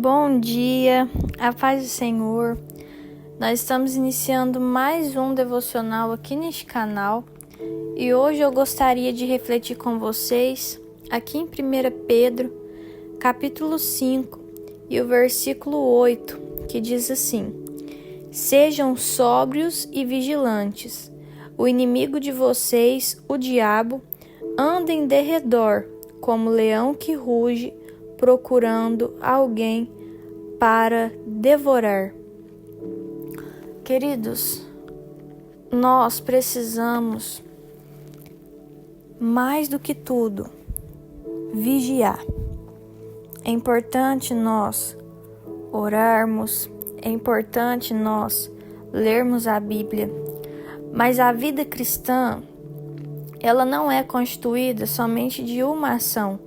Bom dia, a paz do Senhor. Nós estamos iniciando mais um devocional aqui neste canal e hoje eu gostaria de refletir com vocês aqui em 1 Pedro, capítulo 5 e o versículo 8, que diz assim: Sejam sóbrios e vigilantes. O inimigo de vocês, o diabo, anda em derredor, como leão que ruge, procurando alguém para devorar. Queridos, nós precisamos, mais do que tudo, vigiar. É importante nós orarmos, é importante nós lermos a Bíblia, mas a vida cristã, ela não é constituída somente de uma ação,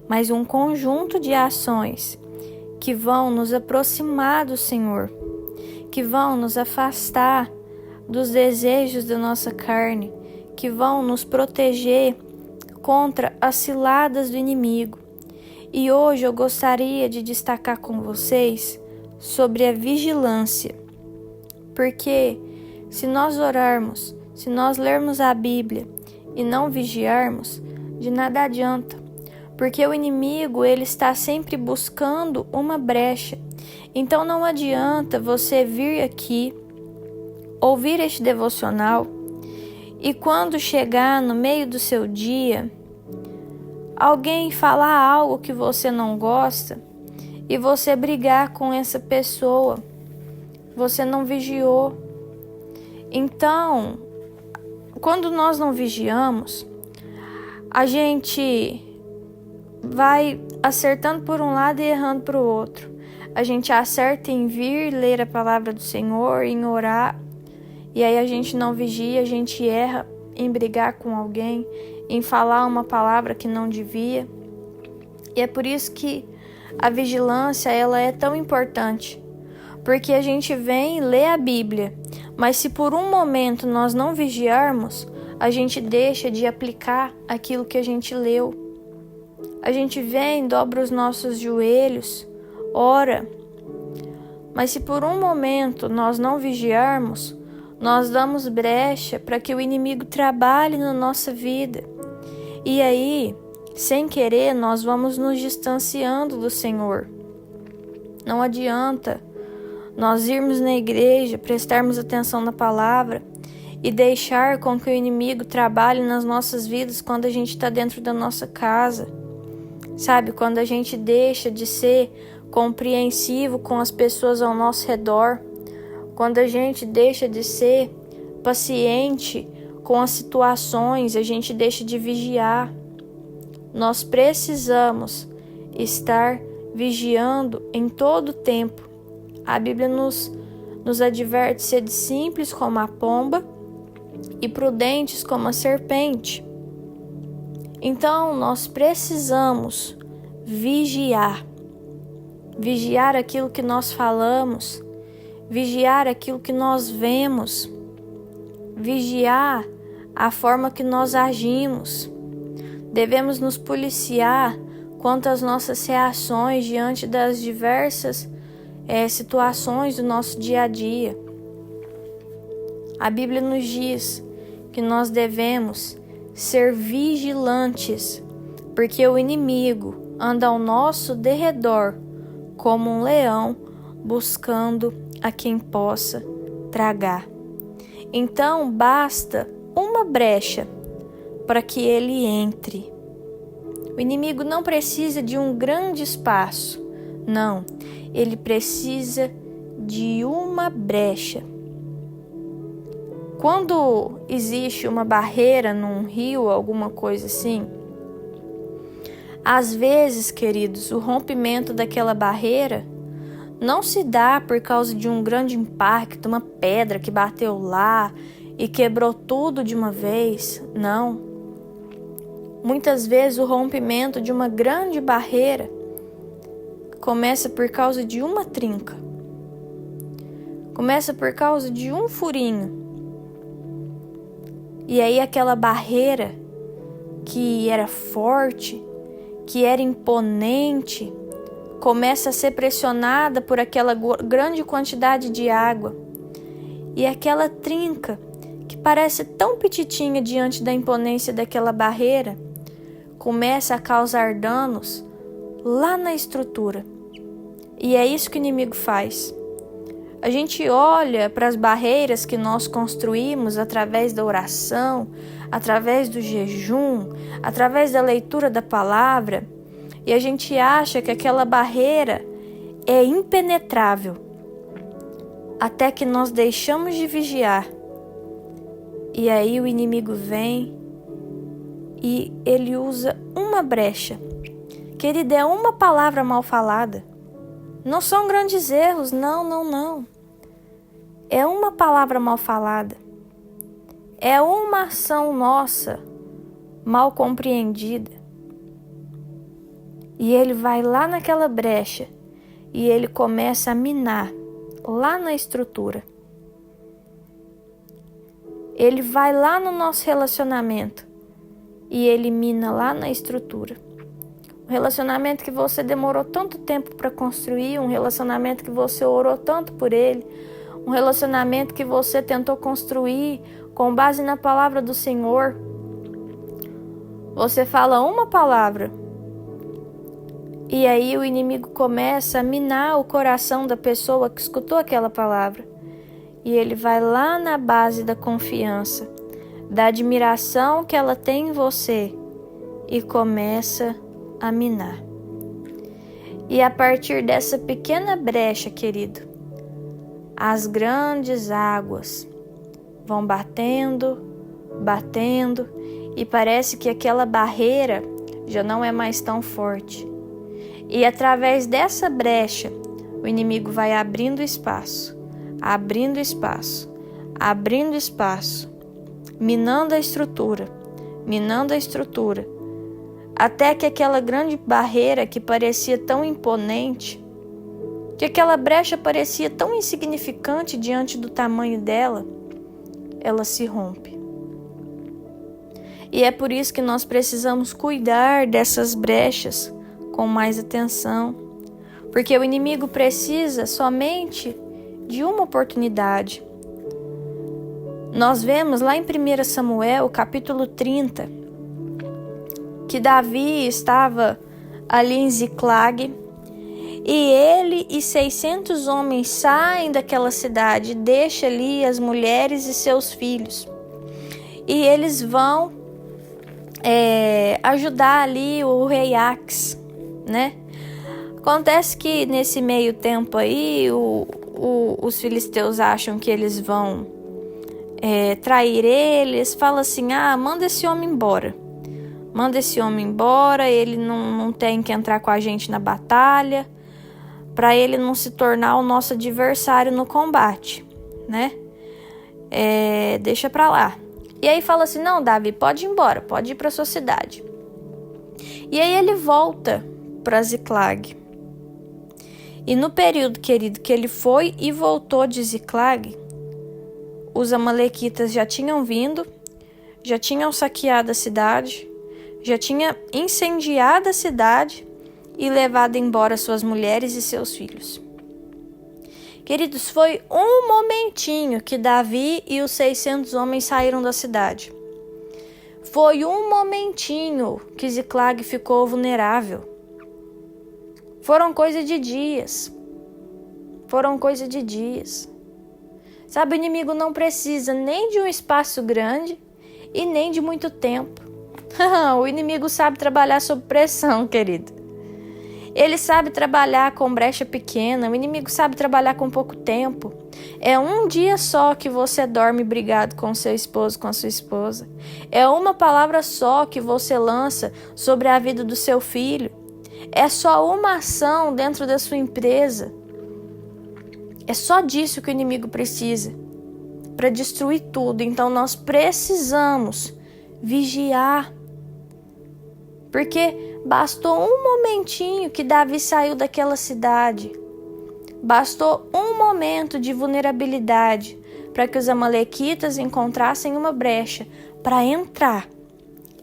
mas um conjunto de ações que vão nos aproximar do Senhor, que vão nos afastar dos desejos da nossa carne, que vão nos proteger contra as ciladas do inimigo. E hoje eu gostaria de destacar com vocês sobre a vigilância, porque se nós orarmos, se nós lermos a Bíblia e não vigiarmos, de nada adianta. Porque o inimigo, ele está sempre buscando uma brecha. Então não adianta você vir aqui, ouvir este devocional, e quando chegar no meio do seu dia, alguém falar algo que você não gosta, e você brigar com essa pessoa. Você não vigiou. Então, quando nós não vigiamos, a gente vai acertando por um lado e errando para o outro. A gente acerta em vir ler a palavra do Senhor, em orar, e aí a gente não vigia, a gente erra em brigar com alguém, em falar uma palavra que não devia. E é por isso que a vigilância, ela é tão importante, porque a gente vem ler a Bíblia, mas se por um momento nós não vigiarmos, a gente deixa de aplicar aquilo que a gente leu. A gente vem, dobra os nossos joelhos, ora, mas se por um momento nós não vigiarmos, nós damos brecha para que o inimigo trabalhe na nossa vida. E aí, sem querer, nós vamos nos distanciando do Senhor. Não adianta nós irmos na igreja, prestarmos atenção na palavra e deixar com que o inimigo trabalhe nas nossas vidas quando a gente está dentro da nossa casa. Sabe, quando a gente deixa de ser compreensivo com as pessoas ao nosso redor, quando a gente deixa de ser paciente com as situações, a gente deixa de vigiar. Nós precisamos estar vigiando em todo o tempo. A Bíblia nos adverte ser simples como a pomba e prudentes como a serpente. Então, nós precisamos vigiar aquilo que nós falamos, vigiar aquilo que nós vemos, vigiar a forma que nós agimos. Devemos nos policiar quanto às nossas reações diante das diversas situações do nosso dia a dia. A Bíblia nos diz que nós devemos ser vigilantes, porque o inimigo anda ao nosso derredor como um leão buscando a quem possa tragar. Então basta uma brecha para que ele entre. O inimigo não precisa de um grande espaço, não, ele precisa de uma brecha. Quando existe uma barreira num rio, alguma coisa assim, às vezes, queridos, o rompimento daquela barreira não se dá por causa de um grande impacto, uma pedra que bateu lá e quebrou tudo de uma vez. Não. Muitas vezes o rompimento de uma grande barreira começa por causa de uma trinca. Começa por causa de um furinho. E aí aquela barreira que era forte, que era imponente, começa a ser pressionada por aquela grande quantidade de água. E aquela trinca, que parece tão petitinha diante da imponência daquela barreira, começa a causar danos lá na estrutura. E é isso que o inimigo faz. A gente olha para as barreiras que nós construímos através da oração, através do jejum, através da leitura da palavra, e a gente acha que aquela barreira é impenetrável, até que nós deixamos de vigiar. E aí o inimigo vem e ele usa uma brecha. Querida, é uma palavra mal falada. Não são grandes erros, não. É uma palavra mal falada. É uma ação nossa mal compreendida. E ele vai lá naquela brecha e ele começa a minar lá na estrutura. Ele vai lá no nosso relacionamento e ele mina lá na estrutura. Um relacionamento que você demorou tanto tempo para construir, um relacionamento que você orou tanto por ele, um relacionamento que você tentou construir com base na palavra do Senhor. Você fala uma palavra e aí o inimigo começa a minar o coração da pessoa que escutou aquela palavra. E ele vai lá na base da confiança, da admiração que ela tem em você e começa a minar. E a partir dessa pequena brecha, querido, as grandes águas vão batendo e parece que aquela barreira já não é mais tão forte. E através dessa brecha, o inimigo vai abrindo espaço, minando a estrutura, até que aquela grande barreira que parecia tão imponente, que aquela brecha parecia tão insignificante diante do tamanho dela, ela se rompe. E é por isso que nós precisamos cuidar dessas brechas com mais atenção, porque o inimigo precisa somente de uma oportunidade. Nós vemos lá em 1 Samuel, capítulo 30, que Davi estava ali em Ziclag, e ele e 600 homens saem daquela cidade, deixam ali as mulheres e seus filhos, e eles vão ajudar ali o rei Ax, né? Acontece que nesse meio tempo aí, os filisteus acham que eles vão trair eles, falam assim, manda esse homem embora, ele não tem que entrar com a gente na batalha, para ele não se tornar o nosso adversário no combate, né? Deixa pra lá. E aí fala assim, não, Davi, pode ir embora, pode ir pra sua cidade. E aí ele volta para Ziclag. E no período, querido, que ele foi e voltou de Ziclag, os amalequitas já tinham vindo, já tinham saqueado a cidade, já tinham incendiado a cidade e levado embora suas mulheres e seus filhos. Queridos, foi um momentinho que Davi e os 600 homens saíram da cidade. Foi um momentinho que Ziclag ficou vulnerável. Foram coisa de dias. Sabe, o inimigo não precisa nem de um espaço grande e nem de muito tempo. O inimigo sabe trabalhar sob pressão, querido. Ele sabe trabalhar com brecha pequena, o inimigo sabe trabalhar com pouco tempo. É um dia só que você dorme brigado com seu esposo, com a sua esposa. É uma palavra só que você lança sobre a vida do seu filho. É só uma ação dentro da sua empresa. É só disso que o inimigo precisa para destruir tudo. Então nós precisamos vigiar. Porque bastou um momentinho que Davi saiu daquela cidade. Bastou um momento de vulnerabilidade para que os amalequitas encontrassem uma brecha para entrar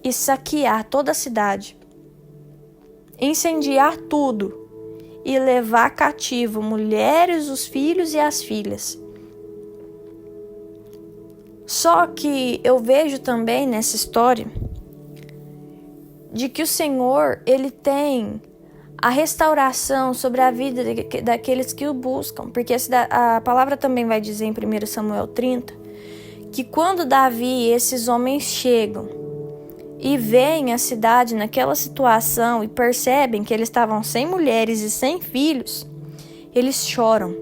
e saquear toda a cidade. Incendiar tudo e levar cativo mulheres, os filhos e as filhas. Só que eu vejo também nessa história de que o Senhor, ele tem a restauração sobre a vida daqueles que o buscam. Porque a palavra também vai dizer em 1 Samuel 30 que quando Davi e esses homens chegam e veem a cidade naquela situação e percebem que eles estavam sem mulheres e sem filhos, eles choram.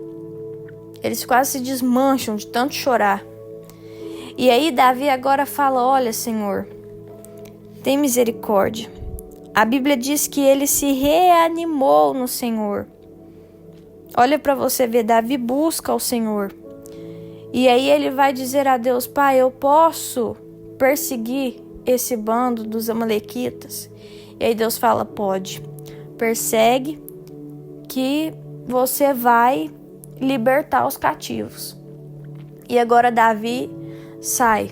Eles quase se desmancham de tanto chorar. E aí Davi agora fala: olha, Senhor, tem misericórdia. A Bíblia diz que ele se reanimou no Senhor. Olha para você ver, Davi busca o Senhor. E aí ele vai dizer a Deus: Pai, eu posso perseguir esse bando dos amalequitas? E aí Deus fala: pode, persegue, que você vai libertar os cativos. E agora Davi sai.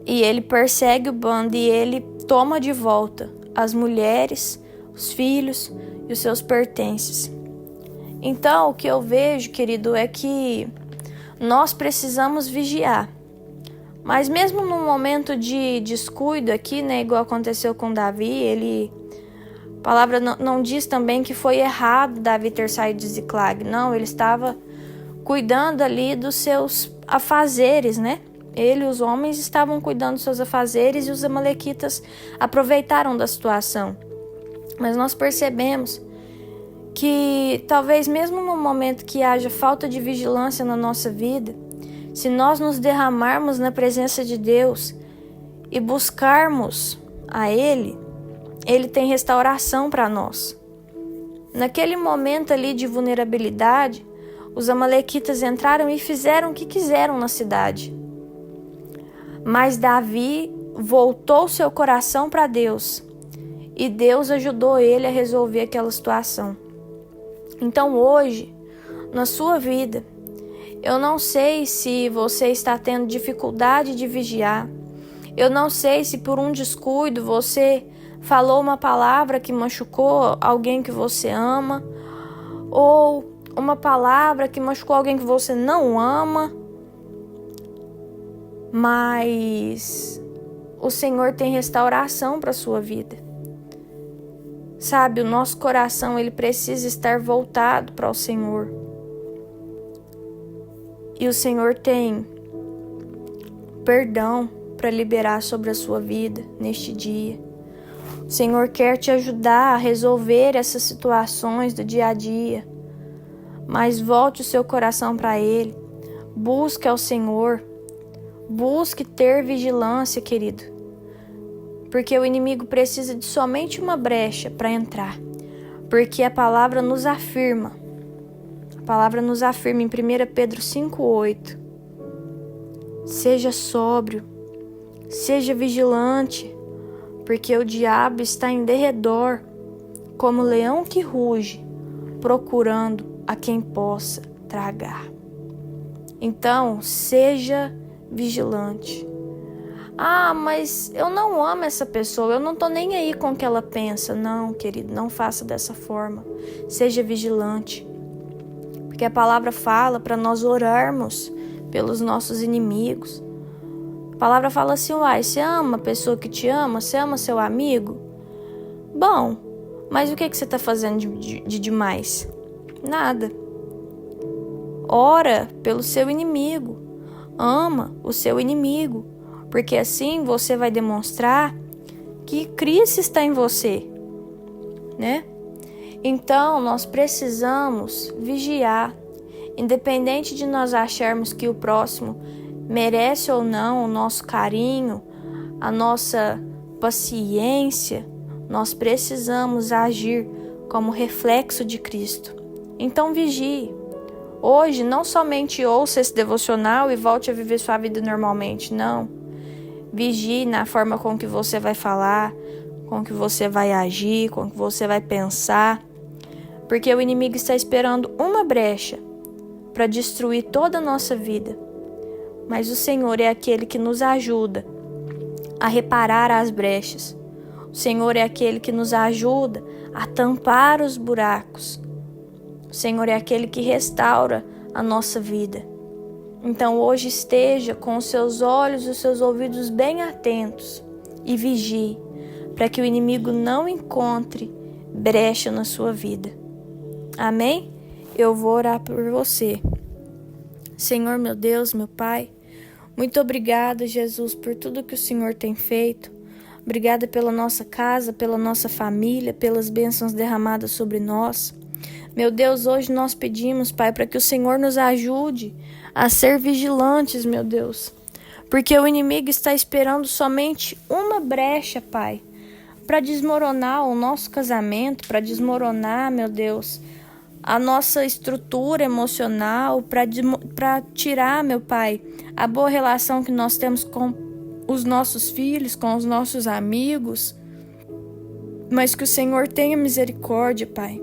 E ele persegue o bando e ele toma de volta as mulheres, os filhos e os seus pertences. Então, o que eu vejo, querido, é que nós precisamos vigiar. Mas mesmo num momento de descuido aqui, né, igual aconteceu com Davi, a palavra não diz também que foi errado Davi ter saído de Ziclag. Não, ele estava cuidando ali dos seus afazeres, né? Ele e os homens estavam cuidando dos seus afazeres e os amalequitas aproveitaram da situação. Mas nós percebemos que talvez mesmo no momento que haja falta de vigilância na nossa vida, se nós nos derramarmos na presença de Deus e buscarmos a Ele, Ele tem restauração para nós. Naquele momento ali de vulnerabilidade, os amalequitas entraram e fizeram o que quiseram na cidade. Mas Davi voltou seu coração para Deus e Deus ajudou ele a resolver aquela situação. Então hoje, na sua vida, eu não sei se você está tendo dificuldade de vigiar. Eu não sei se por um descuido você falou uma palavra que machucou alguém que você ama, ou uma palavra que machucou alguém que você não ama. Mas o Senhor tem restauração para a sua vida. Sabe, o nosso coração, ele precisa estar voltado para o Senhor. E o Senhor tem perdão para liberar sobre a sua vida neste dia. O Senhor quer te ajudar a resolver essas situações do dia a dia. Mas volte o seu coração para Ele. Busque ao Senhor. Busque ter vigilância, querido. Porque o inimigo precisa de somente uma brecha para entrar. Porque a palavra nos afirma. A palavra nos afirma em 1 Pedro 5,8. Seja sóbrio. Seja vigilante. Porque o diabo está em derredor, como leão que ruge, procurando a quem possa tragar. Então, seja vigilante. Ah, mas eu não amo essa pessoa, eu não tô nem aí com o que ela pensa. Não, querido, não faça dessa forma. Seja vigilante. Porque a palavra fala para nós orarmos pelos nossos inimigos. A palavra fala assim: uai, você ama a pessoa que te ama? Você ama seu amigo? Bom, mas o que você está fazendo de demais? Nada. Ora pelo seu inimigo. Ama o seu inimigo. Porque assim você vai demonstrar que Cristo está em você, né? Então, nós precisamos vigiar. Independente de nós acharmos que o próximo merece ou não o nosso carinho, a nossa paciência, nós precisamos agir como reflexo de Cristo. Então vigie. Hoje não somente ouça esse devocional e volte a viver sua vida normalmente, não. Vigie na forma com que você vai falar, com que você vai agir, com que você vai pensar. Porque o inimigo está esperando uma brecha para destruir toda a nossa vida. Mas o Senhor é aquele que nos ajuda a reparar as brechas. O Senhor é aquele que nos ajuda a tampar os buracos. O Senhor é aquele que restaura a nossa vida. Então hoje esteja com os seus olhos e os seus ouvidos bem atentos e vigie, para que o inimigo não encontre brecha na sua vida. Amém? Eu vou orar por você. Senhor, meu Deus, meu Pai, muito obrigada, Jesus, por tudo que o Senhor tem feito. Obrigada pela nossa casa, pela nossa família, pelas bênçãos derramadas sobre nós. Meu Deus, hoje nós pedimos, Pai, para que o Senhor nos ajude a ser vigilantes, meu Deus. Porque o inimigo está esperando somente uma brecha, Pai, para desmoronar o nosso casamento, para desmoronar, meu Deus, a nossa estrutura emocional, para tirar, meu Pai, a boa relação que nós temos com os nossos filhos, com os nossos amigos. Mas que o Senhor tenha misericórdia, Pai.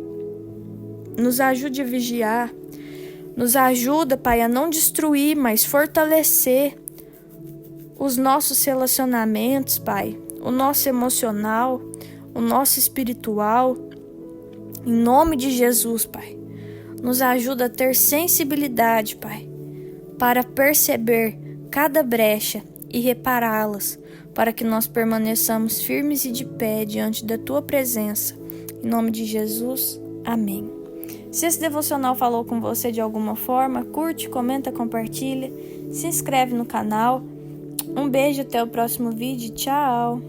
Nos ajude a vigiar. Nos ajuda, Pai, a não destruir, mas fortalecer os nossos relacionamentos, Pai. O nosso emocional, o nosso espiritual. Em nome de Jesus, Pai. Nos ajuda a ter sensibilidade, Pai, para perceber cada brecha e repará-las, para que nós permaneçamos firmes e de pé diante da Tua presença. Em nome de Jesus, amém. Se esse devocional falou com você de alguma forma, curte, comenta, compartilha, se inscreve no canal. Um beijo, até o próximo vídeo, tchau!